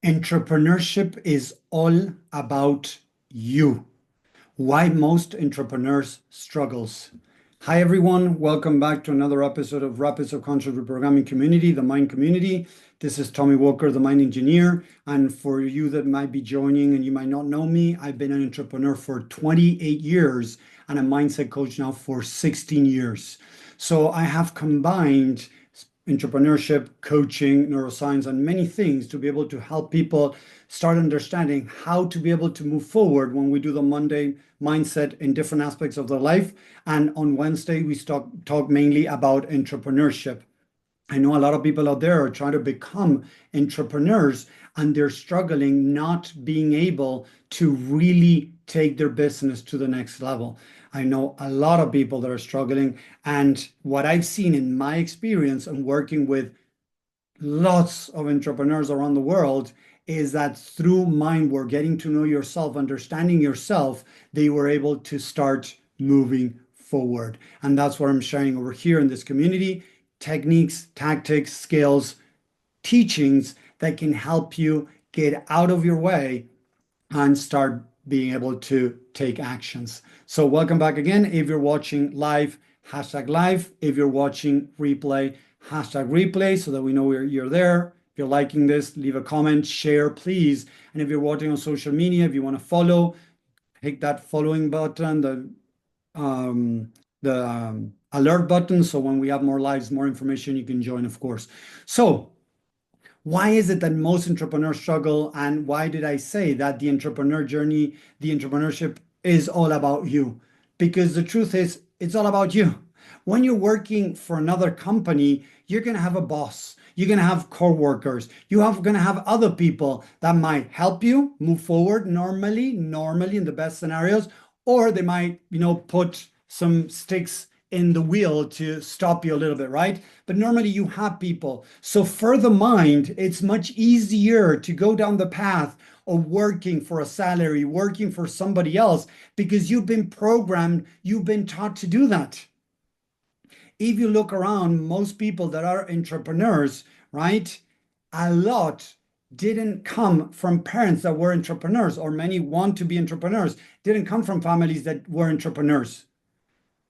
Entrepreneurship is all about you. Why most entrepreneurs struggles. Hi everyone, welcome back to another episode of Rapids of Conscious Reprogramming Community, the Mind Community. This is Tommy Walker, the Mind Engineer. And for you that might be joining and you might not know me, I've been an entrepreneur for 28 years and a mindset coach now for 16 years. So I have combined entrepreneurship, coaching, neuroscience, and many things to be able to help people start understanding how to be able to move forward when we do the Monday mindset in different aspects of their life. And on Wednesday, we talk mainly about entrepreneurship. I know a lot of people out there are trying to become entrepreneurs and they're struggling not being able to really take their business to the next level. I know a lot of people that are struggling. And what I've seen in my experience and working with lots of entrepreneurs around the world is that through mind work, getting to know yourself, understanding yourself, they were able to start moving forward. And that's what I'm sharing over here in this community: techniques, tactics, skills, teachings that can help you get out of your way and start being able to take actions. So welcome back again. If you're watching live, hashtag live. If you're watching replay, hashtag replay, so that we know you're there. If you're liking this, leave a comment, share, please. And if you're watching on social media, if you want to follow, hit that following button, the alert button. So when we have more lives, more information, you can join, of course. So why is it that most entrepreneurs struggle? And why did I say that the entrepreneur journey, the entrepreneurship is all about you? Because the truth is, it's all about you. When you're working for another company, you're going to have a boss. You're going to have co-workers. You're going to have other people that might help you move forward normally in the best scenarios, or they might, put some sticks in the wheel to stop you a little bit, right? But normally you have people. So for the mind, it's much easier to go down the path of working for a salary, working for somebody else, because you've been programmed, you've been taught to do that. If you look around, most people that are entrepreneurs, right, a lot didn't come from parents that were entrepreneurs, or many want to be entrepreneurs, didn't come from families that were entrepreneurs.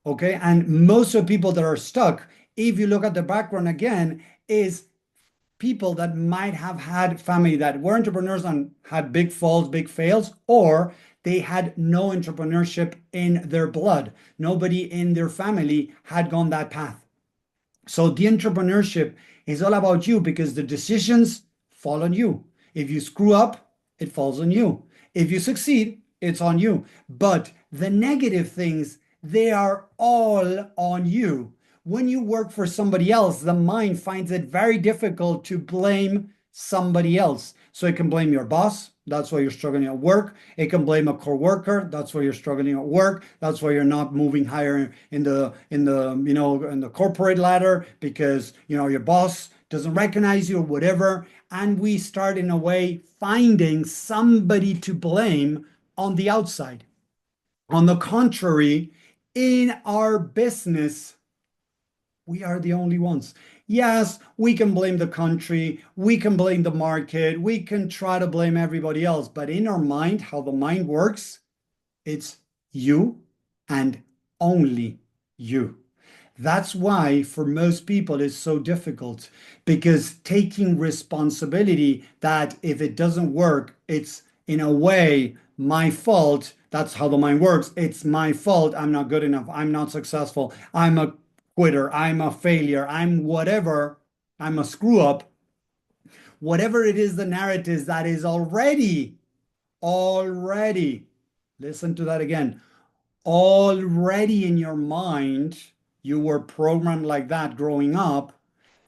Okay, and most of the people that are stuck, if you look at the background again, is people that might have had family that were entrepreneurs and had big falls, big fails, or they had no entrepreneurship in their blood. Nobody in their family had gone that path. So the entrepreneurship is all about you because the decisions fall on you. If you screw up, it falls on you. If you succeed, it's on you. But the negative things, they are all on you. When you work for somebody else, the mind finds it very difficult to blame somebody else. So it can blame your boss. That's why you're struggling at work. It can blame a coworker. That's why you're struggling at work. That's why you're not moving higher in the corporate ladder, because your boss doesn't recognize you or whatever. And we start in a way finding somebody to blame on the outside. On the contrary, in our business, we are the only ones. Yes, we can blame the country, we can blame the market, we can try to blame everybody else, but in our mind, how the mind works, it's you and only you. That's why for most people it's so difficult, because taking responsibility that if it doesn't work, it's in a way my fault. That's how the mind works. It's my fault. I'm not good enough. I'm not successful. I'm a quitter. I'm a failure. I'm whatever. I'm a screw up. Whatever it is, the narrative that is already, listen to that again, already in your mind, you were programmed like that growing up.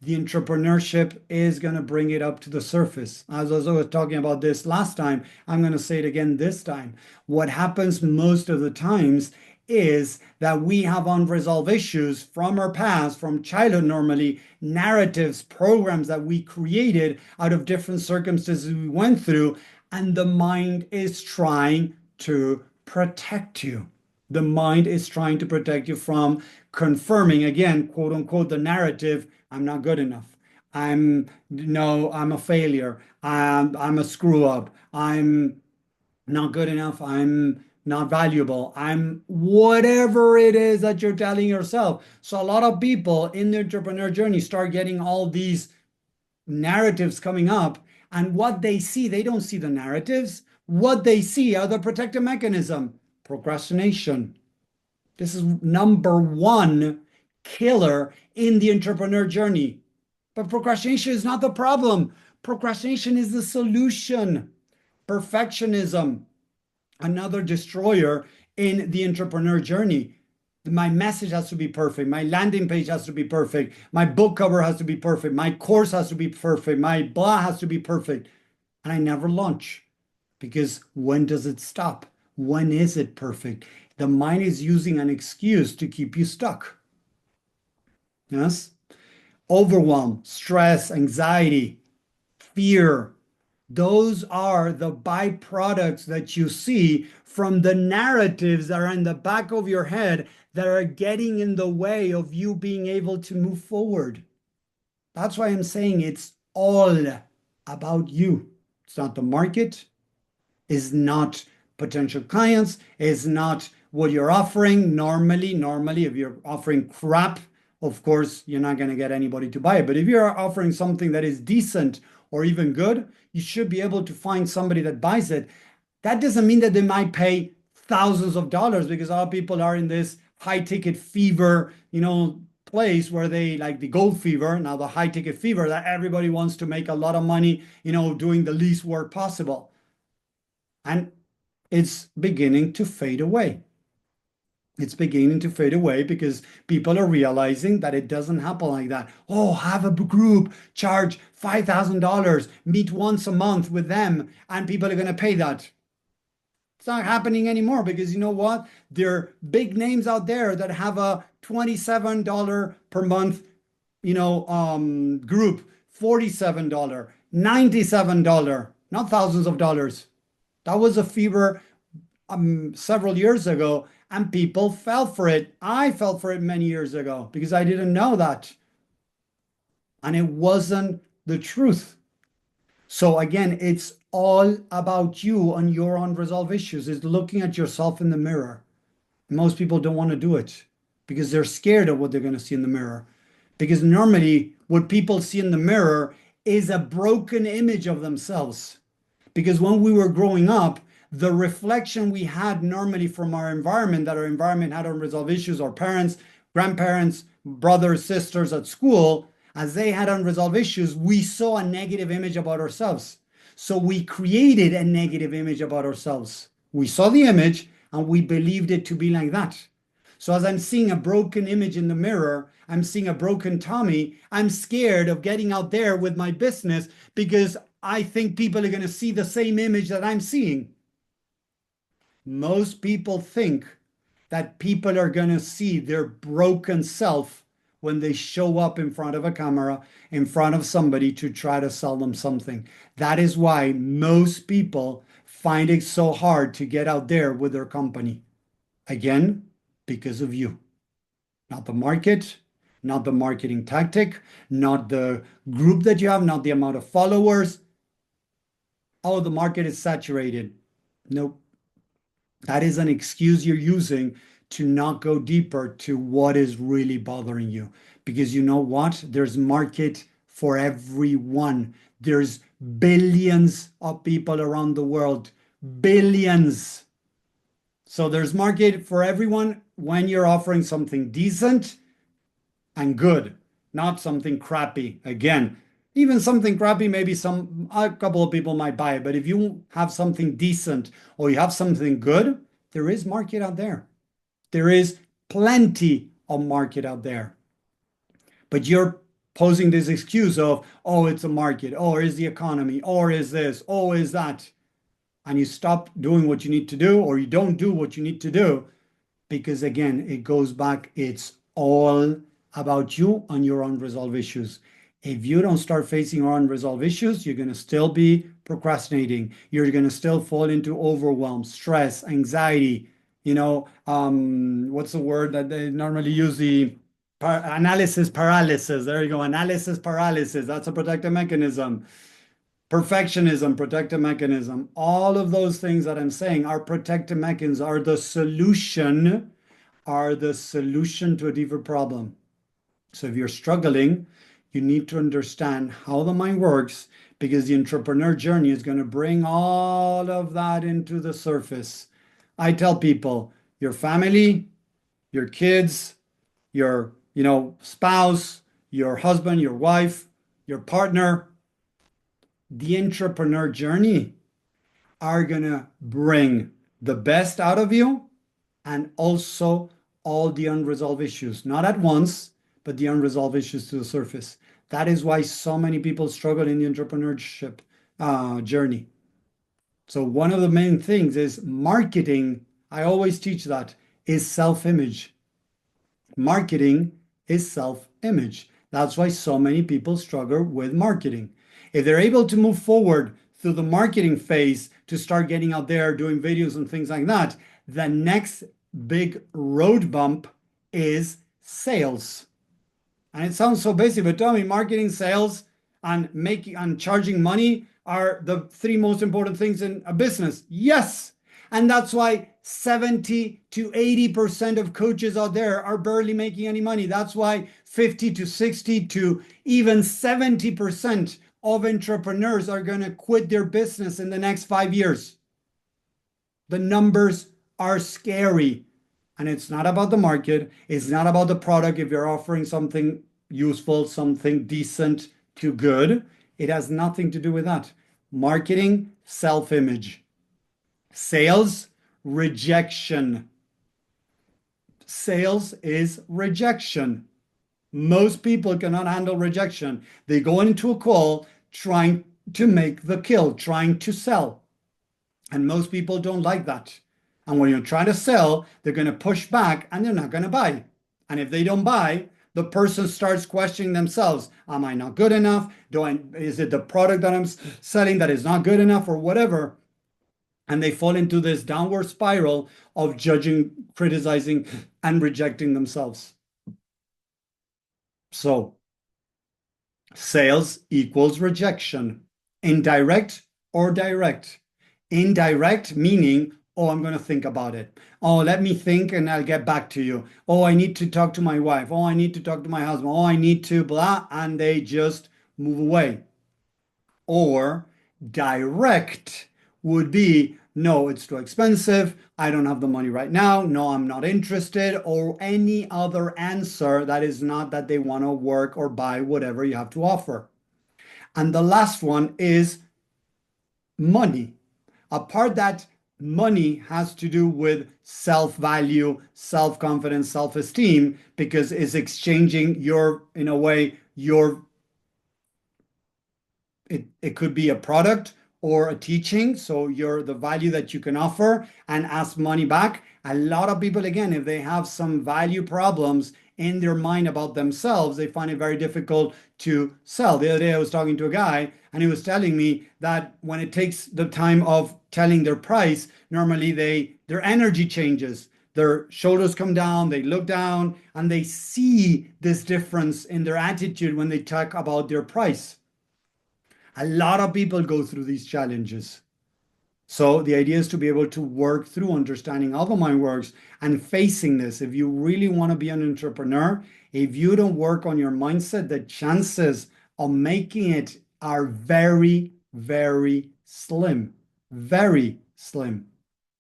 The entrepreneurship is going to bring it up to the surface. As I was talking about this last time, I'm going to say it again this time. What happens most of the times is that we have unresolved issues from our past, from childhood normally, narratives, programs that we created out of different circumstances we went through, and the mind is trying to protect you. The mind is trying to protect you from confirming, again, quote unquote, the narrative: I'm not good enough. I'm no, I'm a failure. I'm a screw up. I'm not good enough. I'm not valuable. I'm whatever it is that you're telling yourself. So a lot of people in the entrepreneur journey start getting all these narratives coming up, and what they see, they don't see the narratives. What they see are the protective mechanism, procrastination. This is number one killer in the entrepreneur journey. But procrastination is not the problem. Procrastination is the solution. Perfectionism, another destroyer in the entrepreneur journey. My message has to be perfect. My landing page has to be perfect. My book cover has to be perfect. My course has to be perfect. My blah has to be perfect. And I never launch because when does it stop? When is it perfect? The mind is using an excuse to keep you stuck. Yes? Overwhelm, stress, anxiety, fear. Those are the byproducts that you see from the narratives that are in the back of your head that are getting in the way of you being able to move forward. That's why I'm saying it's all about you. It's not the market, is not potential clients, is not what you're offering. Normally, if you're offering crap, of course, you're not going to get anybody to buy it. But if you're offering something that is decent or even good, you should be able to find somebody that buys it. That doesn't mean that they might pay thousands of dollars because a lot of people are in this high ticket fever, place where they like the gold fever, now the high ticket fever that everybody wants to make a lot of money, doing the least work possible. And it's beginning to fade away. It's beginning to fade away because people are realizing that it doesn't happen like that. Oh, have a group, charge $5,000, meet once a month with them, and people are going to pay that. It's not happening anymore because you know what? There are big names out there that have a $27 per month, group, $47, $97, not thousands of dollars. That was a fever several years ago, and people fell for it. I fell for it many years ago because I didn't know that. And it wasn't the truth. So again, it's all about you and your unresolved issues. It's looking at yourself in the mirror. Most people don't want to do it because they're scared of what they're going to see in the mirror. Because normally, what people see in the mirror is a broken image of themselves. Because when we were growing up, the reflection we had normally from our environment, that our environment had unresolved issues, our parents, grandparents, brothers, sisters at school, as they had unresolved issues, we saw a negative image about ourselves. So we created a negative image about ourselves. We saw the image and we believed it to be like that. So as I'm seeing a broken image in the mirror, I'm seeing a broken Tommy, I'm scared of getting out there with my business because I think people are going to see the same image that I'm seeing. Most people think that people are going to see their broken self when they show up in front of a camera, in front of somebody to try to sell them something. That is why most people find it so hard to get out there with their company. Again, because of you, not the market, not the marketing tactic, not the group that you have, not the amount of followers. Oh, the market is saturated. Nope. That is an excuse you're using to not go deeper to what is really bothering you. Because you know what? There's market for everyone. There's billions of people around the world. Billions. So there's market for everyone when you're offering something decent and good, not something crappy. Again, even something crappy, maybe a couple of people might buy it, but if you have something decent or you have something good, there is market out there. There is plenty of market out there. But you're posing this excuse of, oh, it's a market, or is the economy, or is this, or is that. And you stop doing what you need to do, or you don't do what you need to do, because again, it goes back, it's all about you and your unresolved issues. If you don't start facing your unresolved issues, you're going to still be procrastinating. You're going to still fall into overwhelm, stress, anxiety. What's the word that they normally use? Analysis paralysis. There you go. Analysis paralysis. That's a protective mechanism. Perfectionism, protective mechanism. All of those things that I'm saying are protective mechanisms, are the solution to a deeper problem. So if you're struggling, you need to understand how the mind works, because the entrepreneur journey is going to bring all of that into the surface. I tell people, your family, your kids, your, spouse, your husband, your wife, your partner, the entrepreneur journey are going to bring the best out of you, and also all the unresolved issues, not at once, but the unresolved issues to the surface. That is why so many people struggle in the entrepreneurship journey. So one of the main things is marketing. I always teach that is self-image. Marketing is self-image. That's why so many people struggle with marketing. If they're able to move forward through the marketing phase to start getting out there, doing videos and things like that, the next big road bump is sales. And it sounds so basic, but tell me, marketing, sales, and making and charging money are the three most important things in a business. Yes. And that's why 70 to 80% of coaches out there are barely making any money. That's why 50 to 60 to even 70% of entrepreneurs are going to quit their business in the next 5 years. The numbers are scary. And it's not about the market. It's not about the product. If you're offering something useful, something decent to good, it has nothing to do with that. Marketing, self-image. Sales, rejection. Sales is rejection. Most people cannot handle rejection. They go into a call trying to make the kill, trying to sell. And most people don't like that. And when you're trying to sell, they're going to push back and they're not going to buy. And if they don't buy, the person starts questioning themselves. Am I not good enough? Is it the product that I'm selling that is not good enough, or whatever? And they fall into this downward spiral of judging, criticizing, and rejecting themselves. So sales equals rejection, indirect or direct. Indirect meaning, oh, I'm going to think about it. Oh, let me think and I'll get back to you. Oh, I need to talk to my wife. Oh, I need to talk to my husband. Oh, I need to blah, and they just move away. Or direct would be, no, it's too expensive. I don't have the money right now. No, I'm not interested, or any other answer that is not that they want to work or buy whatever you have to offer. And the last one is money. A part that money has to do with self-value, self-confidence, self-esteem, because it's exchanging your, in a way, it could be a product or a teaching. So the value that you can offer and ask money back. A lot of people, again, if they have some value problems in their mind about themselves, they find it very difficult to sell. The other day I was talking to a guy and he was telling me that when it takes the time of telling their price, normally their energy changes. Their shoulders come down, they look down, and they see this difference in their attitude when they talk about their price. A lot of people go through these challenges. So the idea is to be able to work through understanding how the mind works and facing this. If you really want to be an entrepreneur, if you don't work on your mindset, the chances of making it are very, very slim. Very slim.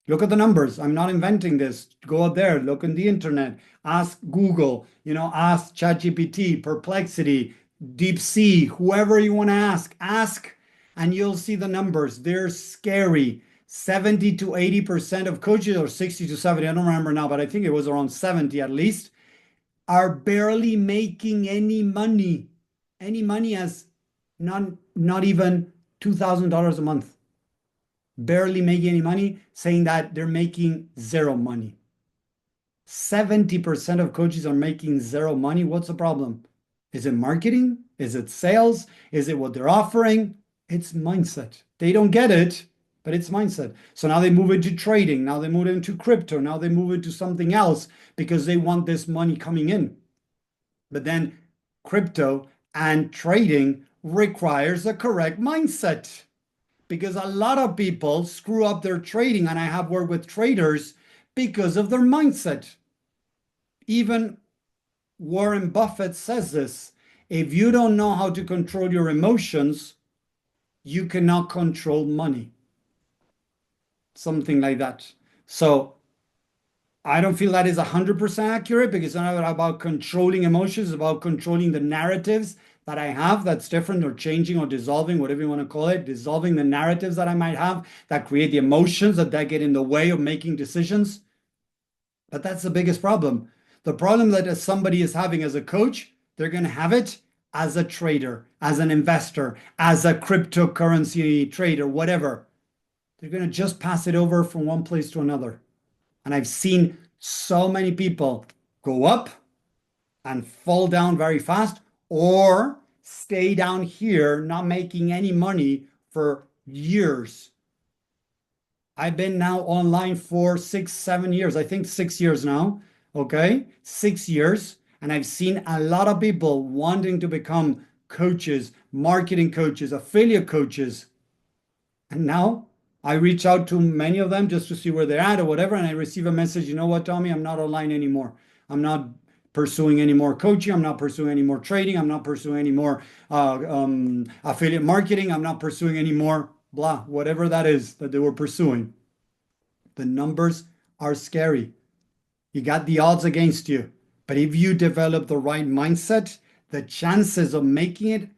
Look at the numbers. I'm not inventing this. Go out there, look on the internet, ask Google, ask ChatGPT, Perplexity, DeepSea, whoever you want to ask, and you'll see the numbers. They're scary. 70 to 80% of coaches, or 60 to 70, I don't remember now, but I think it was around 70 at least, are barely making any money. Any money as not even $2,000 a month. Barely making any money, saying that they're making zero money. 70% of coaches are making zero money. What's the problem? Is it marketing? Is it sales? Is it what they're offering? It's mindset. They don't get it, but it's mindset. So now they move into trading. Now they move into crypto. Now they move into something else because they want this money coming in. But then crypto and trading requires a correct mindset because a lot of people screw up their trading. And I have worked with traders because of their mindset. Even Warren Buffett says this: if you don't know how to control your emotions, you cannot control money. Something like that. So I don't feel that is 100% accurate because it's not about controlling emotions, it's about controlling the narratives that I have that's different or changing or dissolving, whatever you want to call it, dissolving the narratives that I might have that create the emotions that get in the way of making decisions. But that's the biggest problem. The problem that somebody is having as a coach, they're going to have it as a trader, as an investor, as a cryptocurrency trader, whatever. They're going to just pass it over from one place to another. And I've seen so many people go up and fall down very fast or stay down here, not making any money for years. I've been now online for 6, 7 years, I think 6 years now. Okay, 6 years. And I've seen a lot of people wanting to become coaches, marketing coaches, affiliate coaches. And now I reach out to many of them just to see where they're at or whatever. And I receive a message, you know what, Tommy, I'm not online anymore. I'm not pursuing any more coaching. I'm not pursuing any more trading. I'm not pursuing any more affiliate marketing. I'm not pursuing any more blah, whatever that is that they were pursuing. The numbers are scary. You got the odds against you. But if you develop the right mindset, the chances of making it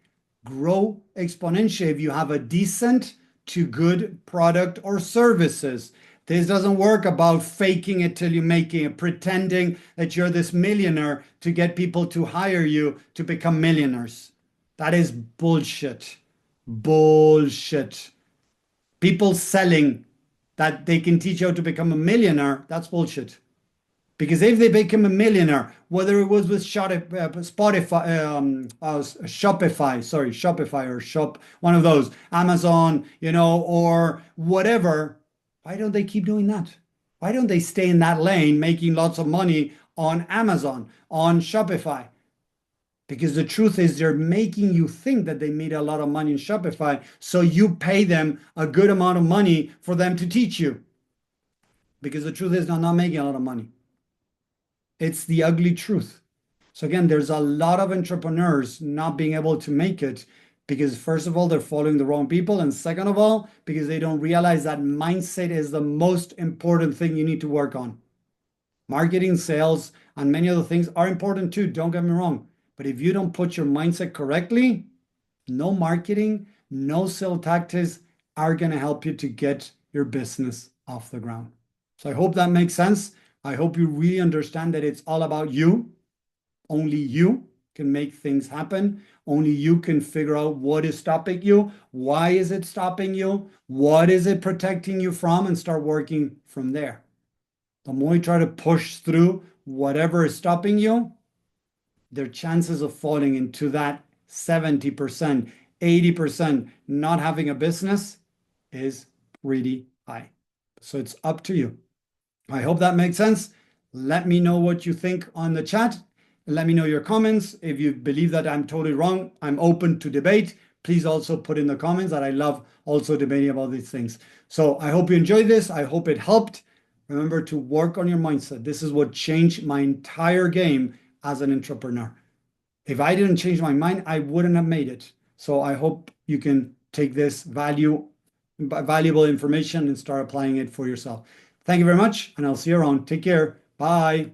grow exponentially if you have a decent to good product or services. This doesn't work about faking it till you're making it, pretending that you're this millionaire to get people to hire you to become millionaires. That is bullshit. Bullshit. People selling that they can teach you how to become a millionaire, that's bullshit. Because if they become a millionaire, whether it was with Spotify, Shopify or Shop, one of those, Amazon, or whatever, why don't they keep doing that? Why don't they stay in that lane making lots of money on Amazon, on Shopify? Because the truth is they're making you think that they made a lot of money in Shopify, so you pay them a good amount of money for them to teach you. Because the truth is they're not making a lot of money. It's the ugly truth. So again, there's a lot of entrepreneurs not being able to make it because first of all, they're following the wrong people. And second of all, because they don't realize that mindset is the most important thing you need to work on. Marketing, sales, and many other things are important too. Don't get me wrong. But if you don't put your mindset correctly, no marketing, no sales tactics are going to help you to get your business off the ground. So I hope that makes sense. I hope you really understand that it's all about you. Only you can make things happen. Only you can figure out what is stopping you. Why is it stopping you? What is it protecting you from? And start working from there. The more you try to push through whatever is stopping you, their chances of falling into that 70%, 80% not having a business is pretty high. So it's up to you. I hope that makes sense. Let me know what you think on the chat. Let me know your comments. If you believe that I'm totally wrong, I'm open to debate. Please also put in the comments that I love also debating about these things. So I hope you enjoyed this. I hope it helped. Remember to work on your mindset. This is what changed my entire game as an entrepreneur. If I didn't change my mind, I wouldn't have made it. So I hope you can take this valuable information and start applying it for yourself. Thank you very much, and I'll see you around. Take care. Bye.